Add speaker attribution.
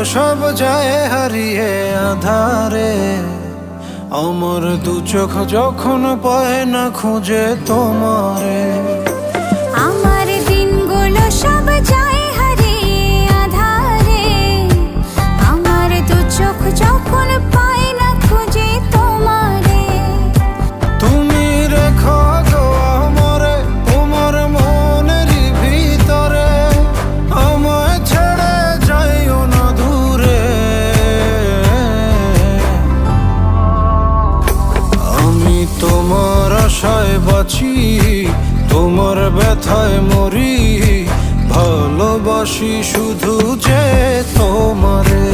Speaker 1: সব যায় হারিয়ে আধারে, আমার দু চোখ যখন পায় না খুঁজে তোমারে।
Speaker 2: আমার দিনগুলো সব যায় হারিয়ে আধারে, আমার দু চোখ যখন পায় না খুঁজে তোমারে।
Speaker 1: তুমি রেখো গো আমরে তোমার মনের ভিতরে, আমায় ছেড়ে যাইও না দূরে। আমি তোমার আশায় বাঁচি, তোমার ব্যথায় মরি, ভালোবাসি শুধু যে তোমারে।